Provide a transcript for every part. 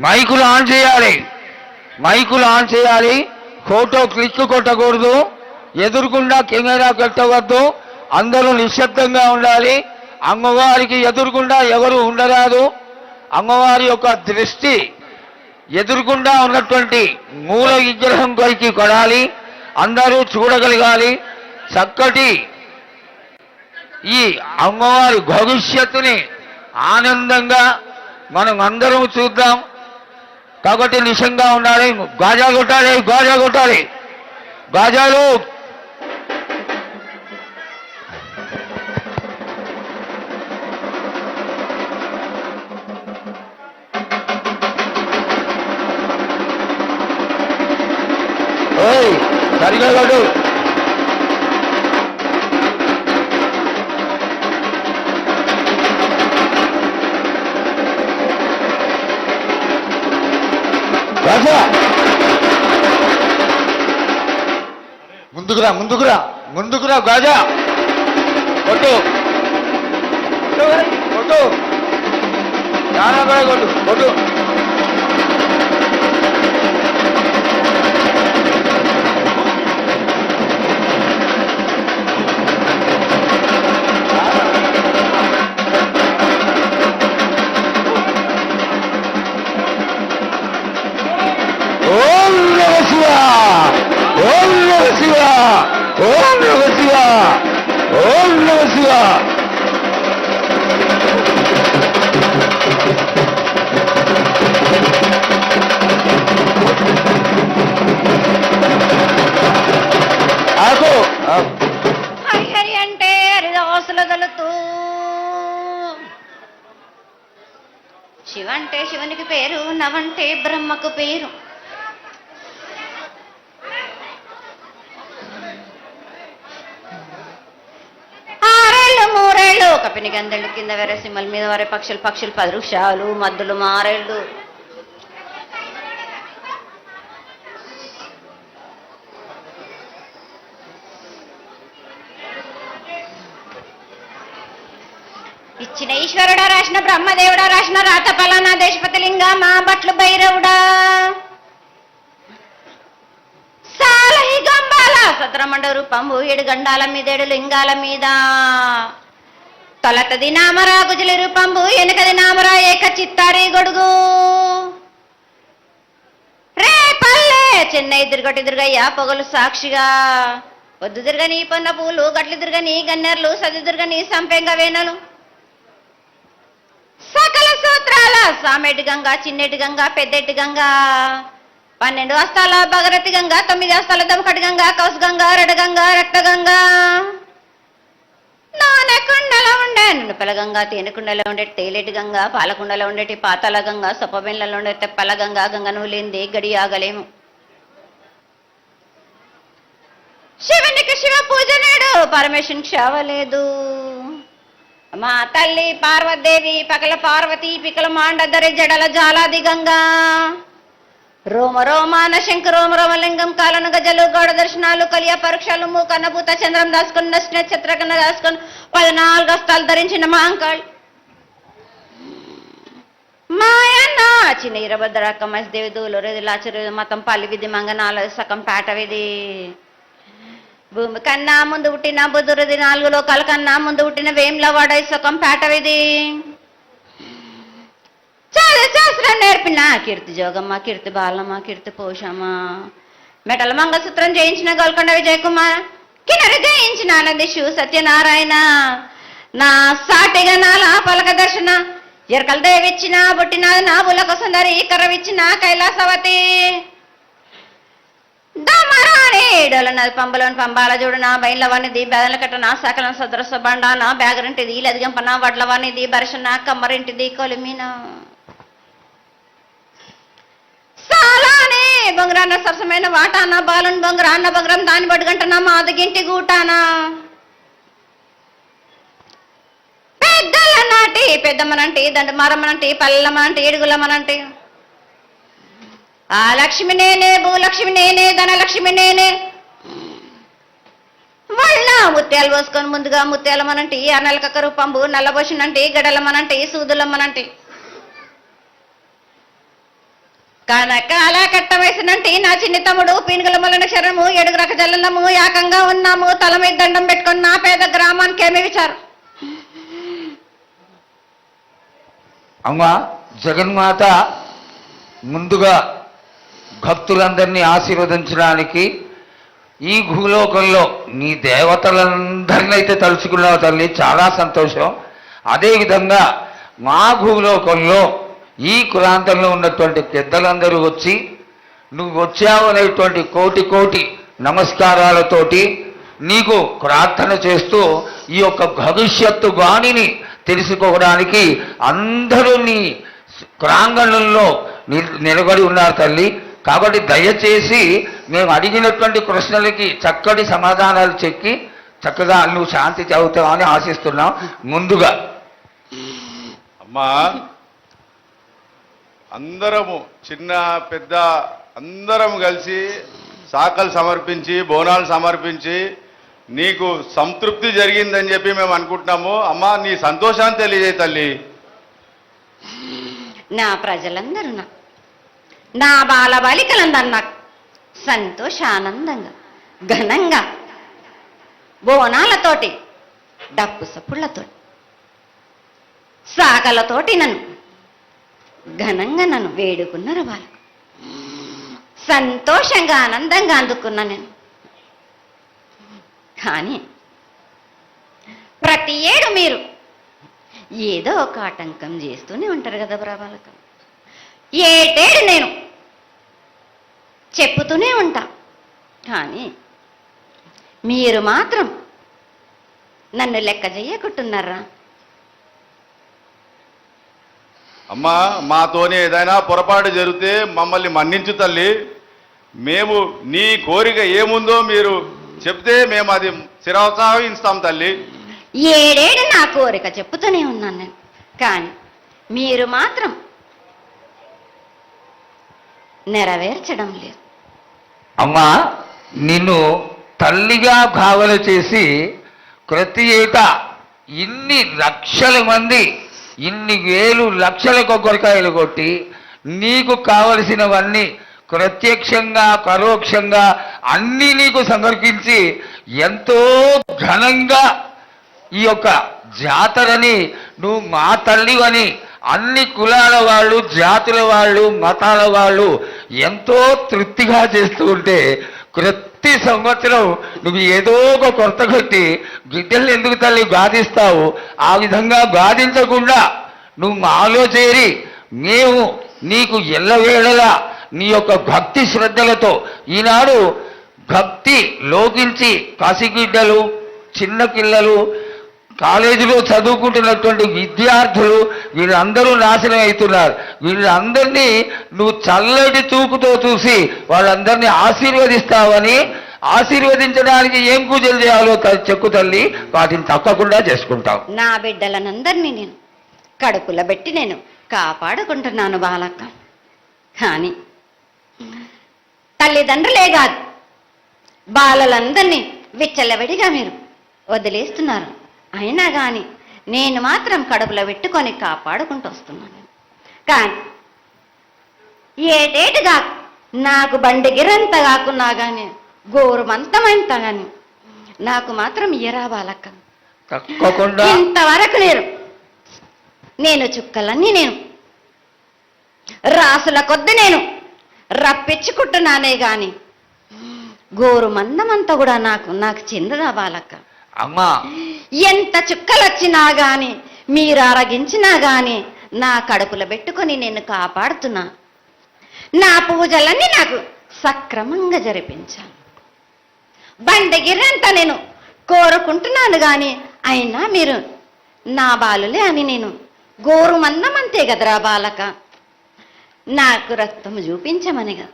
మైకులు ఆన్ చేయాలి, మైకులు ఆన్ చేయాలి. ఫోటో క్లిక్ కొట్టకూడదు, ఎదురుకుండా కెమెరా పెట్టవద్దు, అందరూ నిశ్శబ్దంగా ఉండాలి. అమ్మవారికి ఎదురుకుండా ఎవరు ఉండరాదు. అమ్మవారి యొక్క దృష్టి ఎదురుకుండా ఉన్నటువంటి మూల విగ్రహం పైకి కొనాలి, అందరూ చూడగలగాలి. చక్కటి ఈ అమ్మవారి భవిష్యత్తుని ఆనందంగా మనం అందరం చూద్దాం. కాబట్టి నిశంగా ఉండాలి. గాజా కొట్టాలి, గాజా కొట్టాలి, గాజాలు. సరిగా కొట్టు. ముందుకురా, ముందుకురా, ముందుకురా. గాజా కొట్టు, కొట్టు, చాలా కూడా కొట్టు, కొట్టు. ఓం నమ శివ, ఓం నమ శివ, ఓం నమ శివ, ఓం నమ శివ. హరి అంటే హరిదాసుల దళుతూ, శివంటే శివునికి పేరు, నవంటే బ్రహ్మకు పేరు. కపిని గందెళ్ళు కింద వేరే సింహల మీద వారే పక్షులు, పక్షులు 10 వృక్షాలు మద్దులు మారేళ్ళు. ఇచ్చిన ఈశ్వరుడా, రాసిన బ్రహ్మదేవుడా, రాసిన రాత పలానా దేశపతి లింగా, మా బట్లు భైరవుడా, సాలహి గంబాల సత్రమండ రూపంబు 7 గండాల మీద 7 లింగాల మీద. తొలతది నామరా గుజలి రూపంబు, వెనుకది నామరా ఏక చిత్తారి గొడుగు. రే పల్లె చెన్నై దుర్గటి దుర్గయ్య పొగలు సాక్షిగా, వద్దు దుర్గని పొన్న పూలు, గట్లు దుర్గని గన్నెర్లు, సది దుర్గని సంపెంగ వేనలు. సకల సూత్రాల సామెటి గంగా, చిన్నెటి గంగా, పెద్దెటి గంగా, 12 హస్తాల భగరతి గంగా, 9 హస్తాల దమకటి గంగా, కౌసు గంగా, రడగంగా, రక్త గంగా. నానకుండలో ఉండే నునుపల గంగా, తేనెకుండలో ఉండే తేలేటి గంగా, పాలకుండలో ఉండేటి పాతాల గంగా, సొప్పబెండ్లలో ఉండే తెప్పల గంగా. గంగ నువ్వు లేనిదే గడి ఆగలేము. శివునికి శివ పూజ నేడు, పరమేశ్వరునికి క్షావలేదు. మా తల్లి పార్వదేవి పకల పార్వతి, పికల మాండదరి జడల జాలాది గంగా. రోమ రోమాన శంకర రోమ రోమలింగం, కాలను గజలు, గౌడ దర్శనాలు, కలియ పరీక్షలు, మూకన్న భూత చంద్రం దాసుకుని, నక్షత్ర కన్నా దాసుకొని, 14 హస్తాలు ధరించిన మాంకాళ్ మాయన్న చిన్న ఇరభద్రక్క మసిదేవి దూలరేది లాచరేది మతం పల్లి విధి మంగనాల సకం పేట విధి. భూమి కన్నా ముందు పుట్టిన బుధురది, 4 లోకాల కన్నా ముందు పుట్టిన వేములవాడ సకం పేట విధి. చాలా శాస్త్రం నేర్పిన కీర్తి జోగమ్మ, కీర్తి బాలమ్మ, కీర్తి పోషమ్మ. మెటల మంగళసూత్రం జయించిన గోల్కొండ విజయ్ కుమార్, కిన్నెర జయించిన నందిషు సత్యనారాయణ. నా సాటిగా నాల పలక దర్శన, ఎరకల దేవిచ్చిన బుట్టినాది నా బులక సుందరి, కర్రవిచ్చిన కైలాసవతి. దమరాణి డోలనది పంబలోని పంబాల చూడు, నా బయలవనిది బేదల కట్ట, నా సకలం సదరస బండ, నా బ్యాగరింటిది లదిగంపన, వడ్లవనిది బరసన, కమ్మరింటిది కొలిమిన. సాలానే బొంగరాన్న సరసమైన వాటాన, బాలుని బొంగరాన్న బొంగరం దాని బడుగంటనా, మాదగింటి గూటానా. పెద్దల నాటి పెద్దమ్మనంటి, దండ మారమ్మనంటి, పల్లెమ్మనంటి, ఏడుగులమ్మనంటి. ఆ లక్ష్మి నేనే, భూలక్ష్మి నేనే, ధనలక్ష్మి నేనే. వాళ్ళ ముత్యాలు పోసుకొని ముందుగా ముత్యాలమ్మనంటి, ఆ నెలకక్క రూపంబు నల్లబోసినంటి, గడలమ్మనంటి, సూదులమ్మనంటి. కనకాల కట్ట వయసునంటే నా చిన్ని తమ్ముడు పీనుగల మొలన శరము ఎడుగురక జల్లము ఏకంగా ఉన్నాము తల మీద దండం పెట్టుకుని నా పేద గ్రామానికి ఏమి విచారం. అమ్మా జగన్మాత ముందుగా భక్తులందరినీ ఆశీర్వదించడానికి ఈ భూలోకంలో నీ దేవతలందరినీ అయితే తలుచుకున్నావు తల్లి, చాలా సంతోషం. అదేవిధంగా మా భూలోకంలో ఈ కులాంతంలో ఉన్నటువంటి పెద్దలందరూ వచ్చి నువ్వు వచ్చావు అనేటువంటి కోటి కోటి నమస్కారాలతోటి నీకు ప్రార్థన చేస్తూ ఈ యొక్క భవిష్యత్తు వాణిని తెలుసుకోవడానికి అందరూ నీ ప్రాంగణంలో నిలబడి ఉన్నారు తల్లి. కాబట్టి దయచేసి మేము అడిగినటువంటి ప్రశ్నలకి చక్కటి సమాధానాలు చెక్కి చక్కగా నువ్వు శాంతి చదువుతావని ఆశిస్తున్నాం. ముందుగా అమ్మా, అందరము చిన్న పెద్ద అందరం కలిసి శాఖలు సమర్పించి బోనాలు సమర్పించి నీకు సంతృప్తి జరిగిందని చెప్పి మేము అనుకుంటున్నాము. అమ్మా, నీ సంతోషాన్ని తెలియజేయ తల్లి. నా ప్రజలందరూ నా బాలబాలికలందరూ నాకు సంతోషానందంగా ఘనంగా బోనాలతోటి డప్పు సప్పుళ్లతో సాగలతోటి నన్ను ఘనంగా నన్ను వేడుకున్నారు. వాళ్ళకు సంతోషంగా ఆనందంగా అందుకున్నా నేను. కానీ ప్రతి ఏడు మీరు ఏదో ఒక ఆటంకం చేస్తూనే ఉంటారు కదా ప్రభాలకం. ఏటేడు నేను చెప్పుతూనే ఉంటా, కానీ మీరు మాత్రం నన్ను లెక్క చెయ్యకుంటున్నారా? అమ్మా, మాతోనే ఏదైనా పొరపాటు జరిగితే మమ్మల్ని మన్నించు తల్లి. మేము నీ కోరిక ఏముందో మీరు చెప్తే మేము అది శిరోత్సాహిస్తాం తల్లి. ఏడేడు నా కోరిక చెప్పుతూనే ఉన్నాను నేను, కానీ మీరు మాత్రం నెరవేర్చడం లేదు. అమ్మా, నిన్ను తల్లిగా భావన చేసి ప్రతి ఏటా ఇన్ని లక్షల మంది ఇన్ని వేలు లక్షల కొబ్బరికాయలు కొట్టి నీకు కావలసినవన్నీ ప్రత్యక్షంగా పరోక్షంగా అన్నీ నీకు సమర్పించి ఎంతో ఘనంగా ఈ యొక్క జాతరని నువ్వు మా తల్లివని అన్ని కులాల వాళ్ళు, జాతుల వాళ్ళు, మతాల వాళ్ళు ఎంతో తృప్తిగా చేస్తూ ఉంటే ప్రతి సంవత్సరం నువ్వు ఏదో ఒక కొరత కొట్టి బిడ్డల్ని ఎందుకు తల్లి బాధిస్తావు? ఆ విధంగా బాధించకుండా నువ్వు మాలో చేరి మేము నీకు ఎల్లవేళలా నీ యొక్క భక్తి శ్రద్ధలతో ఈనాడు భక్తి లోకించి పసిగిడ్డలు, చిన్న పిల్లలు, కాలేజీలో చదువుకుంటున్నటువంటి విద్యార్థులు వీళ్ళందరూ నాశనం అవుతున్నారు. వీళ్ళందరినీ నువ్వు చల్లటి చూపుతో చూసి వాళ్ళందరినీ ఆశీర్వదిస్తావని, ఆశీర్వదించడానికి ఏం పూజలు చేయాలో చెక్కు తల్లి, వాటిని తప్పకుండా చేసుకుంటావు. నా బిడ్డలనందరినీ నేను కడుపులో పెట్టి నేను కాపాడుకుంటున్నాను బాలక్క. కానీ తల్లిదండ్రులే కాదు బాలలందరినీ విచ్చలవిడిగా మీరు వదిలేస్తున్నారు. అయినా కానీ నేను మాత్రం కడుపులో పెట్టుకొని కాపాడుకుంటూ వస్తున్నాను. కానీ ఏటేటుగా నాకు బండి గిరంత కాకున్నా కానీ గోరుమంతమంత కానీ నాకు మాత్రం ఇయరా బాలక్క. తప్పకుండా ఇంతవరకు నేను చుక్కలన్నీ నేను రాసుల కొద్ది నేను రప్పించుకుంటున్నానే గాని గోరు మందమంతా కూడా నాకు చెందదా బాలక్క. అమ్మా, ఎంత చుక్కలు వచ్చినా గాని మీరు అరగించినా గాని నా కడుపులో పెట్టుకొని నేను కాపాడుతున్నా. నా పూజలన్నీ నాకు సక్రమంగా జరిపించాను. బండగిరంతా నేను కోరుకుంటున్నాను గాని అయినా మీరు నా బాలులే అని నేను గోరు మందమంతే కదరా బాలక. నాకు రక్తం చూపించమనిగా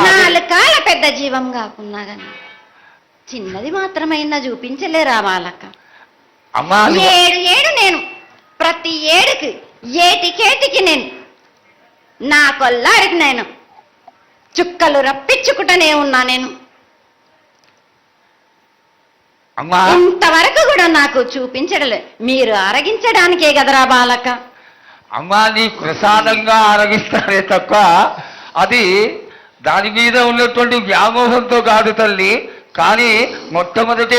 నాలుగు కాల పెద్ద జీవం కాకున్నా గాని చిన్నది మాత్రమైనా చూపించలేరా బాలక. ఏడు నేను ప్రతి ఏడుకి ఏటికేటికి నేను నా కొల్లారికి నేను చుక్కలు రప్పించుకుంటూనే ఉన్నా. నేను ఇంతవరకు కూడా నాకు చూపించడలే, మీరు అరగించడానికే కదరా బాలక. అమ్మా నీ ప్రసాదంగా ఆరగిస్తారే తప్ప అది దాని మీద ఉన్నటువంటి వ్యామోహంతో కాదు తల్లి. కానీ మొట్టమొదటి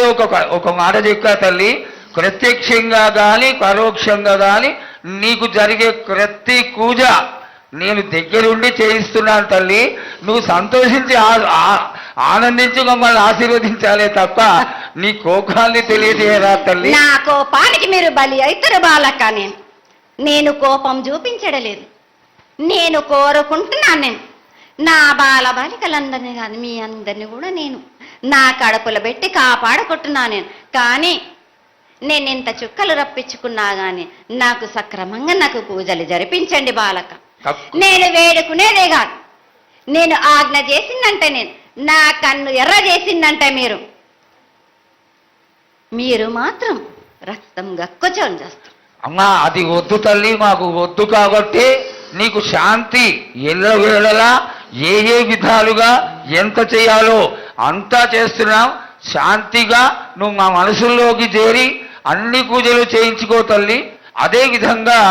ఒక మాట చెప్పా తల్లి, ప్రత్యక్షంగా కానీ పరోక్షంగా కానీ నీకు జరిగే ప్రతి పూజ నేను దగ్గరుండి చేయిస్తున్నాను తల్లి. నువ్వు సంతోషించి ఆనందించి మమ్మల్ని ఆశీర్వదించాలే తప్ప నీ కోపాన్ని తెలియజేయరా తల్లి. నా కోపానికి మీరు బలి అవుతారు బాలక్క. నేను కోపం చూపించడలేదు. నేను కోరుకుంటున్నాను నా బాలబాలికలందరినీ కానీ మీ అందరినీ కూడా నేను నా కడుపులో పెట్టి కాపాడుకుంటున్నాను కానీ నేను ఇంత చుక్కలు రప్పించుకున్నా కానీ నాకు సక్రమంగా నాకు పూజలు జరిపించండి బాలక. నేను వేడుకునేదే కాదు, నేను ఆజ్ఞ చేసిందంటే నా కన్ను ఎర్ర చేసిందంటే మీరు మాత్రం రక్తం గక్కుచం చేస్తారు. అమ్మా అది వద్దు తల్లి, మాకు వద్దు. కాబట్టి నీకు శాంతి ఎల్లవేళలా ఏ విధాలుగా ఎంత చేయాలో అంతా చేస్తున్నాం. శాంతిగా నువ్వు మా మనసుల్లోకి చేరి అన్ని పూజలు చేయించుకో తల్లి. అదేవిధంగా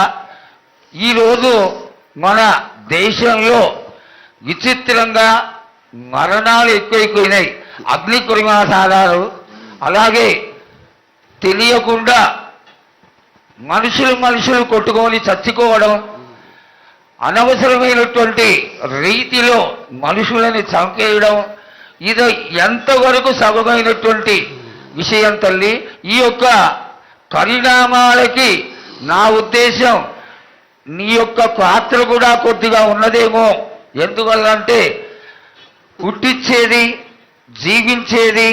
ఈరోజు మన దేశంలో విచిత్రంగా మరణాలు ఎక్కువైపోయినాయి. అగ్ని కురిమాసాలు, అలాగే తెలియకుండా మనుషులు కొట్టుకొని చచ్చిపోవడం, అనవసరమైనటువంటి రీతిలో మనుషులని చంపేయడం, ఇది ఎంతవరకు సబమైనటువంటి విషయం తల్లి. ఈ యొక్క పరిణామాలకి నా ఉద్దేశం నీ యొక్క పాత్ర కూడా కొద్దిగా ఉన్నదేమో. ఎందువల్లంటే పుట్టించేది, జీవించేది,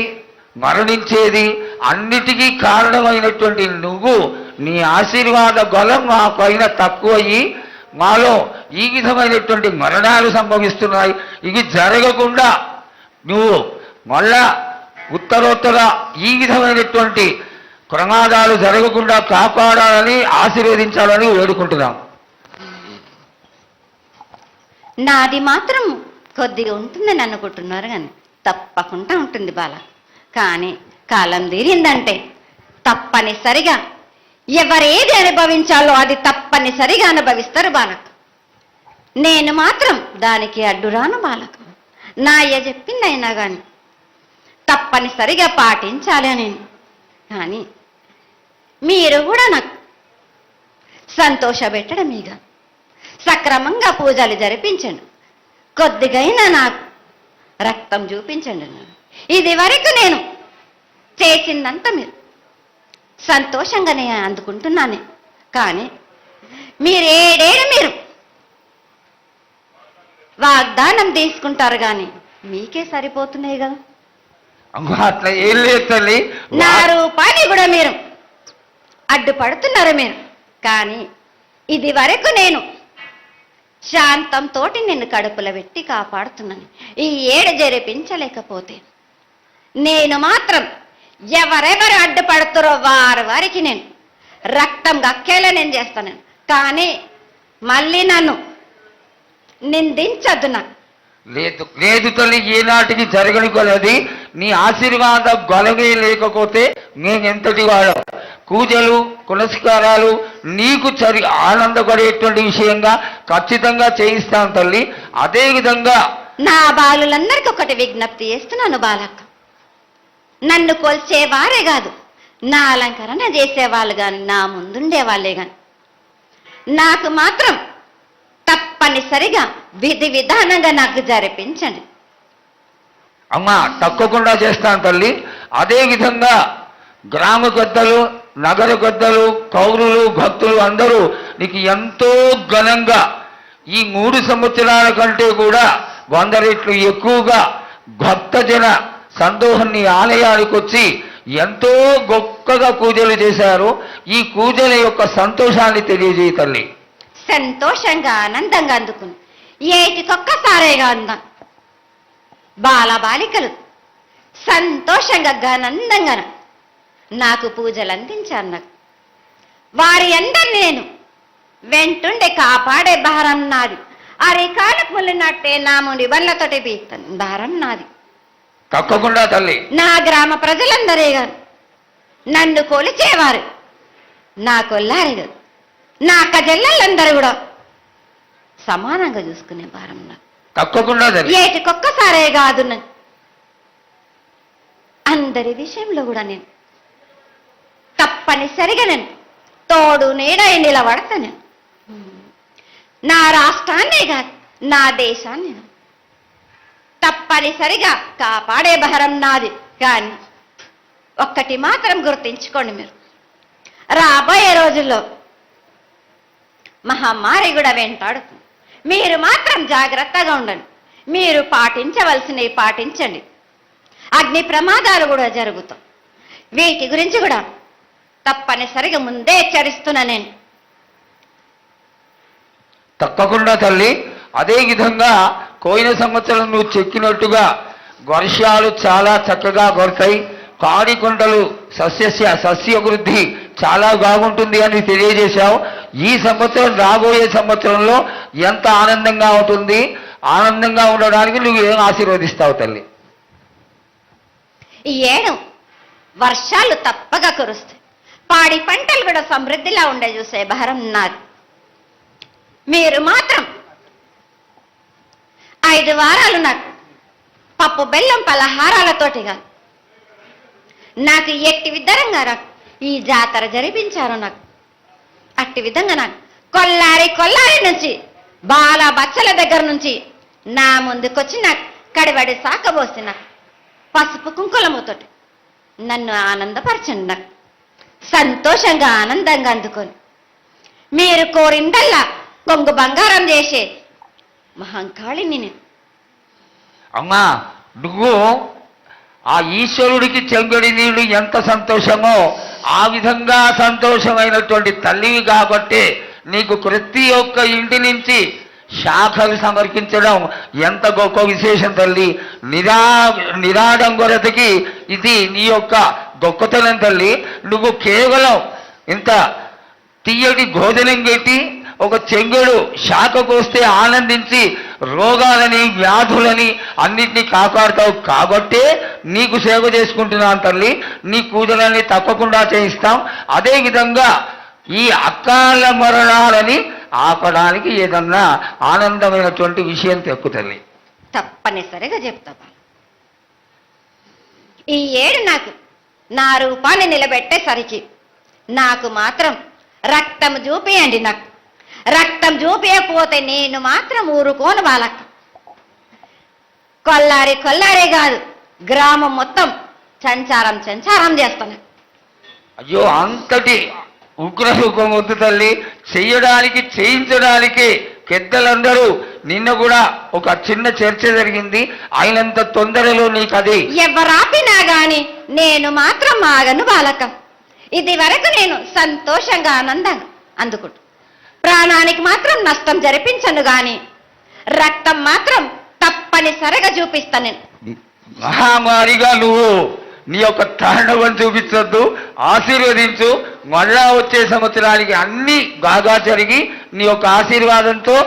మరణించేది అన్నిటికీ కారణమైనటువంటి నువ్వు, నీ ఆశీర్వాద బలం మా పైన తక్కువయ్యి మాలో ఈ విధమైనటువంటి మరణాలు సంభవిస్తున్నాయి. ఇవి జరగకుండా నువ్వు మళ్ళా ఉత్తరోత్తర ఈ విధమైనటువంటి ప్రమాదాలు జరగకుండా కాపాడాలని ఆశీర్వదించాలని వేడుకుంటున్నాం. నాది మాత్రం కొద్దిగా ఉంటుందని అనుకుంటున్నారు కానీ తప్పకుండా ఉంటుంది బాల. కానీ కాలం తీరిందంటే తప్పనిసరిగా ఎవరేది అనుభవించాలో అది తప్పనిసరిగా అనుభవిస్తారు బాలకు. నేను మాత్రం దానికి అడ్డురాను బాలకు. నా అయ్య చెప్పింది అయినా కానీ తప్పనిసరిగా పాటించాలి నేను. కానీ మీరు కూడా నాకు సంతోషపెట్టడం ఇక సక్రమంగా పూజలు జరిపించండి. కొద్దిగైనా నాకు రక్తం చూపించండి. ఇది వరకు నేను చేసిందంతా మీరు సంతోషంగానే అందుకుంటున్నాను. కానీ మీరు వాగ్దానం తీసుకుంటారు కానీ మీకే సరిపోతున్నాయి కదా. అట్లా ఏం లేదు తల్లి. నా రూపాన్ని కూడా మీరు అడ్డుపడుతున్నారు మీరు. కానీ ఇది వరకు నేను శాంతంతో నిన్ను కడుపులో పెట్టి కాపాడుతున్నాను. ఈ ఏడు జరిపించలేకపోతే నేను మాత్రం ఎవరెవరు అడ్డుపడుతారో వారికి నేను రక్తం గక్కేలా నేను చేస్తాను. కానీ మళ్ళీ నన్ను నిందించద్దు. నాకు లేదు లేదు తల్లి, ఏనాటికి జరగని కొలది నీ ఆశీర్వాద గొలవే లేకపోతే మేమెంతటి వాడు. పూజలు పునస్కారాలు నీకు ఆనందపడేటువంటి విషయంగా ఖచ్చితంగా చేయిస్తాను తల్లి. అదేవిధంగా నా బాలులందరికీ ఒకటి విజ్ఞప్తి చేస్తున్నాను బాలక్క. నన్ను కొల్చేవారే కాదు, నా అలంకరణ చేసేవాళ్ళు కానీ నా ముందుండే వాళ్ళే కానీ నాకు మాత్రం తప్పనిసరిగా విధి విధానంగా నాకు జరిపించండి. అమ్మా తప్పకుండా చేస్తాను తల్లి. అదేవిధంగా గ్రామ పెద్దలు, నగర పెద్దలు, పౌరులు, భక్తులు అందరూ నీకు ఎంతో ఘనంగా ఈ 3 సంవత్సరాల కంటే కూడా 100 రెట్లు ఎక్కువగా భక్తజన సందోహాన్ని ఆలయానికి వచ్చి ఎంతో గొప్పగా పూజలు చేశారు. ఈ పూజల యొక్క సంతోషాన్ని తెలియజేయ తల్లి. సంతోషంగా ఆనందంగా అందుకుని ఏటికొక్కసారేగా అందాం. బాలబాలికలు సంతోషంగా ఆనందంగా నాకు పూజలు అందించారు. నాకు వారి అందరినీ నేను వెంటుండే కాపాడే భారం నాది. అరికాలకు ముళ్ళినట్టే నా ముడి బండ్లతోటి బీస్తాను భారం నాది. తప్పకుండా తల్లి. నా గ్రామ ప్రజలందరే గారు నన్ను కొలిచేవారు, నా కొల్లారు గారు నా అక్క చెల్లెళ్ళందరూ కూడా సమానంగా చూసుకునే భారం నాకు. తప్పకుండా తల్లి. ఏటికొక్కసారే కాదు అందరి విషయంలో కూడా నేను తప్పనిసరిగా నేను తోడు నీడై నిలబడతా నేను. నా రాష్ట్రాన్నే కాదు నా దేశాన్ని తప్పనిసరిగా కాపాడే భారం నాది. కానీ ఒక్కటి మాత్రం గుర్తించుకోండి, మీరు రాబోయే రోజుల్లో మహమ్మారి కూడా వెంటాడుతుంది. మీరు మాత్రం జాగ్రత్తగా ఉండండి. మీరు పాటించవలసినవి పాటించండి. అగ్ని ప్రమాదాలు కూడా జరుగుతాయి. వీటి గురించి కూడా తప్పనిసరిగా ముందే హెచ్చరిస్తున్నా నేను. తప్పకుండా తల్లి. అదే విధంగా పోయిన సంవత్సరం నువ్వు చెక్కినట్టుగా వర్షాలు చాలా చక్కగా కొడతాయి. కాడికొండలు సస్యవృద్ధి చాలా బాగుంటుంది అని తెలియజేశావు. ఈ సంవత్సరం రాబోయే సంవత్సరంలో ఎంత ఆనందంగా ఉంటుంది, ఆనందంగా ఉండడానికి నువ్వు ఏం ఆశీర్వదిస్తావు తల్లి? ఈ ఏడు వర్షాలు తప్పగా కురుస్తాయి. పాడి పంటలు కూడా సమృద్ధిలా ఉండే చూసే భారం నాది. మీరు మాత్రం 5 వారాలు నాకు పప్పు బెల్లం పలహారాలతోటిగా నాకు ఎట్టి విధంగా నాకు ఈ జాతర జరిపించారు. నాకు అట్టి విధంగా నాకు కొల్లారి నుంచి బాల బచ్చల దగ్గర నుంచి నా ముందుకొచ్చి నాకు కడివడి సాకబోసి నాకు పసుపు కుంకులముతోటి నన్ను ఆనందపరచండి. నాకు సంతోషంగా ఆనందంగా అందుకొని మీరు కోరిందల్లా కొంగు బంగారం చేసే మహంకాళిని నేను. అమ్మా, నువ్వు ఆ ఈశ్వరుడికి చెంగడి నీళ్ళు ఎంత సంతోషమో ఆ విధంగా సంతోషమైనటువంటి తల్లివి కాబట్టి నీకు ప్రతి ఒక్క ఇంటి నుంచి శాఖలు సమర్పించడం ఎంత గొప్ప విశేషం తల్లి. నిరాడంబరతకి ఇది నీ యొక్క గొప్పతనం తల్లి. నువ్వు కేవలం ఇంత తీయటి భోజనం పెట్టి ఒక చెంగుడు శాఖకు వస్తే ఆనందించి రోగాలని వ్యాధులని అన్నిటినీ కాపాడుతావు కాబట్టే నీకు సేవ చేసుకుంటున్నాను తల్లి. నీ పూజలని తప్పకుండా చేయిస్తాం. అదేవిధంగా ఈ అకాల మరణాలని ఆపడానికి ఏదన్నా ఆనందమైనటువంటి విషయం తెక్కు తల్లి. తప్పనిసరిగా చెప్తా. ఈ ఏడు నాకు నా రూపాన్ని నిలబెట్టేసరికి నాకు మాత్రం రక్తం చూపియండి. నాకు రక్తం చూపించకపోతే నేను మాత్రం ఊరుకోను. వాళ్ళక్క కొల్లారి కాదు, గ్రామం మొత్తం సంచారం చేస్తాను. అయ్యో, అంతటి ఉగ్రరూపం వద్దు తల్లి. చేయించడానికి పెద్దలందరూ నిన్న కూడా ఒక చిన్న చర్చ జరిగింది. అయినంత తొందరలో నీకు అది ఎవరాపినా గాని నేను మాత్రం ఆగను బాలక. ఇది వరకు నేను సంతోషంగా ఆనందంగా అందుకుంటా. ప్రాణానికి మాత్రం నష్టం జరిపించను గాని రక్తం మాత్రం తప్పనిసరిగా చూపిస్తాను నేను. మహామారిగా నువ్వు నీ యొక్క తాండవం చూపించొద్దు, ఆశీర్వదించు. మళ్ళా వచ్చే సంవత్సరానికి అన్ని బాగా జరిగి నీ యొక్క ఆశీర్వాదంతో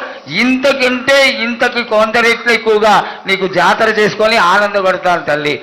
ఇంతకంటే ఇంతకు కొంత రెట్లు ఎక్కువగా నీకు జాతర చేసుకొని ఆనందపడతాను తల్లి.